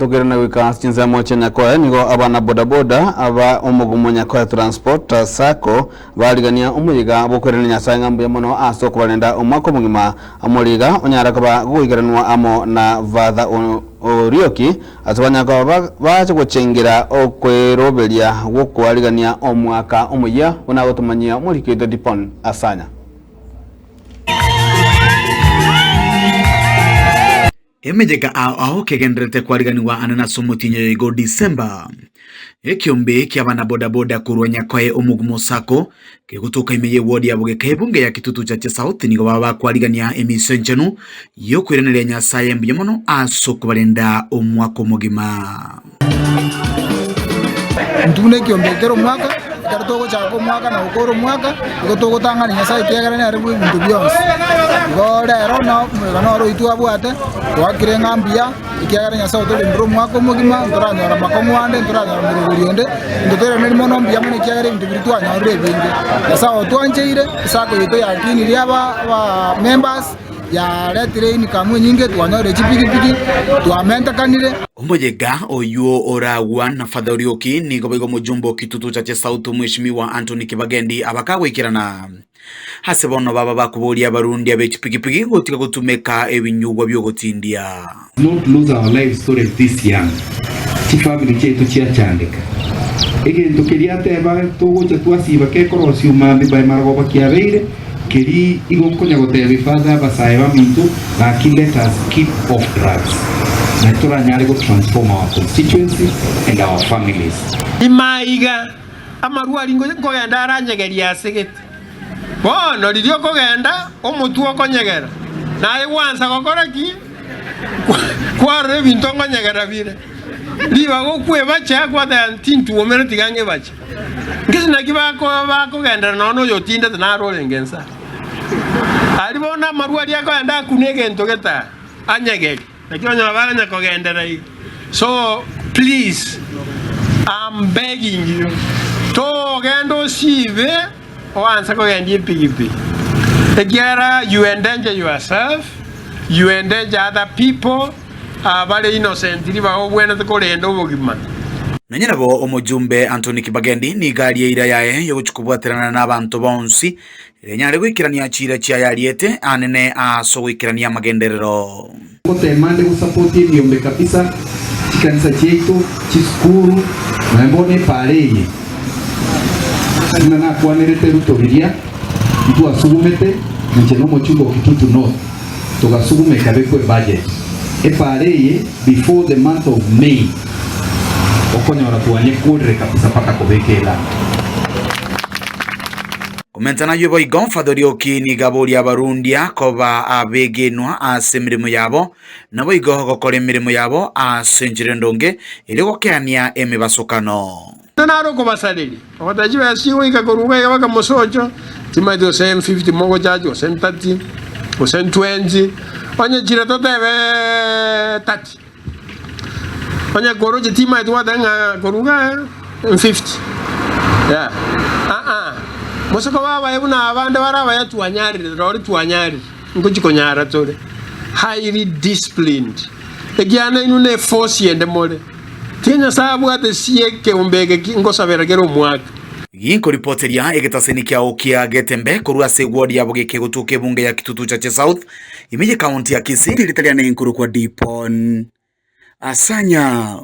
Tugere na wika chinza moche nyakoe nigo abana bodaboda aba umugumo nyakoe transport sako baligania umuyiga bokwerene nyasaye ngambuye muno asoko balenda umwako mugima amuriga onyara kaba guigeranwa amo na vatha orioki atubanya ko baje gucengera okweroberia gukwaligania omwaka umuya unagotumanyia muri kido dipon asanya emejeka aho kegendrete kwariganiwa anana somutinyo go December ekiombe kyabana bodaboda kurwanya kwae omugumo sako kegutuka imeye wodi yabuge kebunge ya kitutu cha South nigo baba kwarigania emisenjenu yo kwirenerya nyasaye mbyemono asoko balenda omwako mugima ndune kiombe tero mwaka kartogo chako mwaka na ukoro mwaka gotogo tangana nyasaye kyegarane ari bintu byose gode rono mugano ro itu abwate wakire ngambia ikyegarane nyasaye tole ndro mwako mugima ntoranyora makomwande ntoranyora muruguriende ndotere neri mono mbia mune kyegare bintu bitu anyore bingi nyasaye twancheire isako yito yakini ryaba members ya retire ni kamwe nyinge twanyore chipikipiki twamenta kanire Omboyega oyuo oragwa na Father Orioki ni gobego mujumbo kitutu cha South mheshimiwa Anthony Kibagendi abakagwikirana hasebono baba bakubolia barundi abechipikipiki gotika gutumeka ebinyugwa byo gutindia not lose our life story this young family chetu cyacandika egento kiriateba tugocha twasiba kekorosio mambi by margoba kiabeire kiri igokonya gotebe father basaye bamintu lakini let us keep off drugs na turanyare go transform our constituency and our families imaiga amarwari ngogenda aranyegeria segete bono lirio kogenda omutu okonyegera naye wansa gokoraki kware bintu ngonyegera bire liba gokwe bacha kwa da tintu omere tigange bacha ngisina kibako bakogenda nono yotinda na rolengensa alibona marwari akogenda kunege ntogeta anyegeri nakionyo baranya kogendera hii. So please, I'm begging you to gendo sive oanza kogendi pigipigi. Tegera you endanger yourself, you endanger other people. Bale innocent liba obwena tukolendo bogima. Nanyina bo omujumbe Anthony Kibagendi ni gari ira yae yo gucukubwaterana n'abantu bonsi irenyare gwikirania chira chia yariete anene aso gwikirania magenderero kotemande gusapoti niombe kabisa chikanisa chetu chiskuru na mbone pareye na kwanirete rutobiria mtu asugumete ncheno mochungo kitutu no tugasugume kabekwe budget pareye before the month of May okonya watuanye kudre kabisa paka kubekela Komentana yubo igon Father Orioki ni gabori abarundia koba abegenwa asemirimo yabo nabo igo gokora emirimo yabo asenjire ndonge ile gokeania emibasokano Tanaro ko basalili otajiwe asiwe ikakoruga yabaka mosojo timadio 50 mogo jajo 30 o 120 onye jira totebe 30 onye goroje tima edwa danga koruga 50 yeah Mosoko baba yebuna abande baraba yatuanyari rori tuanyari ngukikonyara tole highly disciplined egiana inune force yende mole tinya sabu ate sieke umbege ngosabera gero mwaka Yinko reporteria egetaseni kya okia getembe korua segwadi yabo gekegutuke bunge ya kitutu cha South imeje county ya Kisii litaliana inkuru kwa Dipon asanya